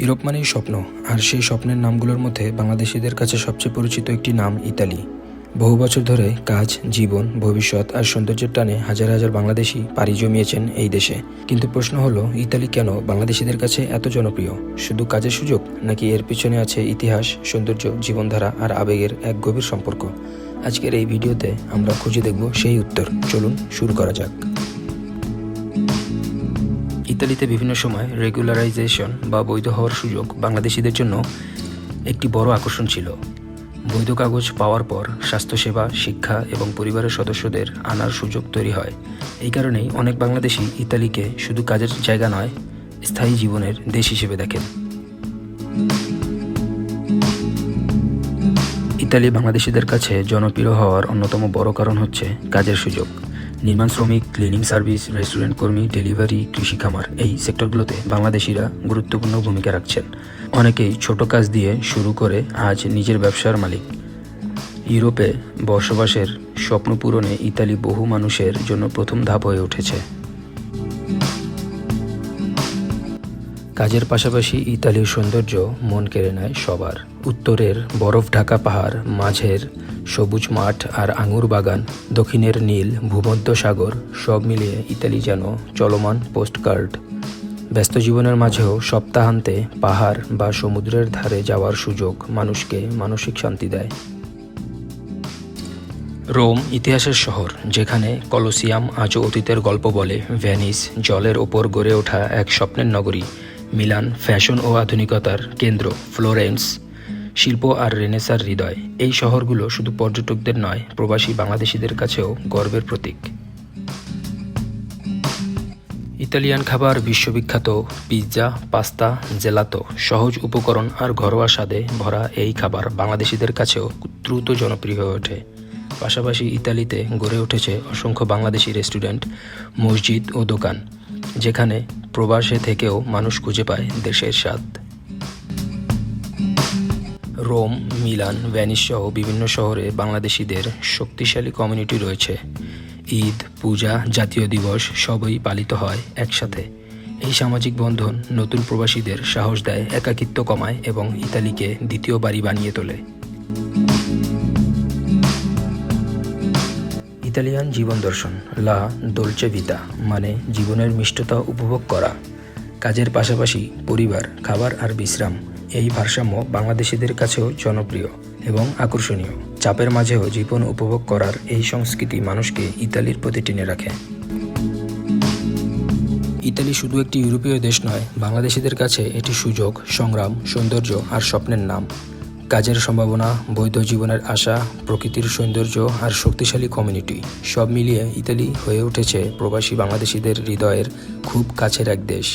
Europe মানেই স্বপ্ন, আর সেই স্বপ্নের নামগুলোর মধ্যে বাংলাদেশিদের কাছে সবচেয়ে পরিচিত একটি নাম ইতালি। বহু বছর ধরে কাজ, জীবন, ভবিষ্যৎ আর সৌন্দর্যের টানে হাজার হাজার বাংলাদেশি পাড়ি জমিয়েছেন এই দেশে। কিন্তু প্রশ্ন হলো, ইতালি কেন বাংলাদেশিদের কাছে এত জনপ্রিয়? শুধু কাজের সুযোগ, নাকি এর পিছনে আছে ইতিহাস, সৌন্দর্য, জীবনধারা আর আবেগের এক গভীর সম্পর্ক? আজকের এই ভিডিওতে আমরা খুঁজে দেখব সেই উত্তর। চলুন শুরু করা যাক। ইতালিতে বিভিন্ন সময় রেগুলারাইজেশন বা বৈধ হওয়ার সুযোগ বাংলাদেশিদের জন্য একটি বড় আকর্ষণ ছিল। বৈধ কাগজ পাওয়ার পর স্বাস্থ্যসেবা, শিক্ষা এবং পরিবারের সদস্যদের আনার সুযোগ তৈরি হয়। এই কারণেই অনেক বাংলাদেশি ইতালিকে শুধু কাজের জায়গা নয়, স্থায়ী জীবনের দেশ হিসেবে দেখেন। ইতালি বাংলাদেশিদের কাছে জনপ্রিয় হওয়ার অন্যতম বড় কারণ হচ্ছে কাজের সুযোগ। নির্মাণ শ্রমিক, ক্লিনিং সার্ভিস, রেস্টুরেন্ট কর্মী, ডেলিভারি, কৃষি খামার, এই সেক্টরগুলোতে বাংলাদেশিরা গুরুত্বপূর্ণ ভূমিকা রাখছেন। অনেকেই ছোট কাজ দিয়ে শুরু করে আজ নিজের ব্যবসার মালিক। ইউরোপে বসবাসের স্বপ্ন পূরণে ইতালি বহু মানুষের জন্য প্রথম ধাপ হয়ে উঠেছে। কাজের পাশাপাশি ইতালির সৌন্দর্য মন কেড়ে নেয় সবার। উত্তরের বরফ ঢাকা পাহাড়, মাঝের সবুজ মাঠ আর আঙুর বাগান, দক্ষিণের নীল ভূমধ্য সাগর, সব মিলিয়ে ইতালি যেন চলমান পোস্টকার্ড। ব্যস্ত জীবনের মাঝেও সপ্তাহান্তে পাহাড় বা সমুদ্রের ধারে যাওয়ার সুযোগ মানুষকে মানসিক শান্তি দেয়। রোম ইতিহাসের শহর, যেখানে কলোসিয়াম আজও অতীতের গল্প বলে। ভেনিস জলের ওপর গড়ে ওঠা এক স্বপ্নের নগরী। মিলান ফ্যাশন ও আধুনিকতার কেন্দ্র। ফ্লোরেন্স শিল্প আর রেনেসার হৃদয়। এই শহরগুলো শুধু পর্যটকদের নয়, প্রবাসী বাংলাদেশিদের কাছেও গর্বের প্রতীক। ইতালিয়ান খাবার বিশ্ববিখ্যাত। পিৎজা, পাস্তা, জেলাতো, সহজ উপকরণ আর ঘরোয়া স্বাদে ভরা এই খাবার বাংলাদেশিদের কাছেও দ্রুত জনপ্রিয় হয়ে ওঠে। পাশাপাশি ইতালিতে গড়ে উঠেছে অসংখ্য বাংলাদেশি রেস্টুরেন্ট, মসজিদ ও দোকান, যেখানে প্রবাসে থেকেও মানুষ খুঁজে পায় দেশের স্বাদ। রোম, মিলান, ভেনিস সহ বিভিন্ন শহরে বাংলাদেশিদের শক্তিশালী কমিউনিটি রয়েছে। ঈদ, পূজা, জাতীয় দিবস সবই পালিত হয় একসাথে। এই সামাজিক বন্ধন নতুন প্রবাসীদের সাহস দেয়, একাকিত্ব কমায় এবং ইতালিকে দ্বিতীয় বাড়ি বানিয়ে তোলে। ইতালিয়ান জীবন দর্শন, লা দোলচে ভিতা, মানে জীবনের মিষ্টতা উপভোগ করা। কাজের পাশাপাশি পরিবার, খাবার আর বিশ্রাম, এই ভারসাম্য বাংলাদেশিদের কাছেও জনপ্রিয় এবং আকর্ষণীয়। চাপের মাঝেও জীবন উপভোগ করার এই সংস্কৃতি মানুষকে ইতালির প্রতি টেনে রাখে। ইতালি শুধু একটি ইউরোপীয় দেশ নয়, বাংলাদেশিদের কাছে এটি সুযোগ, সংগ্রাম, সৌন্দর্য আর স্বপ্নের নাম। কাজের সম্ভাবনা, বৈধ জীবনের আশা, প্রকৃতির সৌন্দর্য আর শক্তিশালী কমিউনিটি, সব মিলিয়ে ইতালি হয়ে উঠেছে প্রবাসী বাংলাদেশিদের হৃদয়ের খুব কাছের এক দেশ।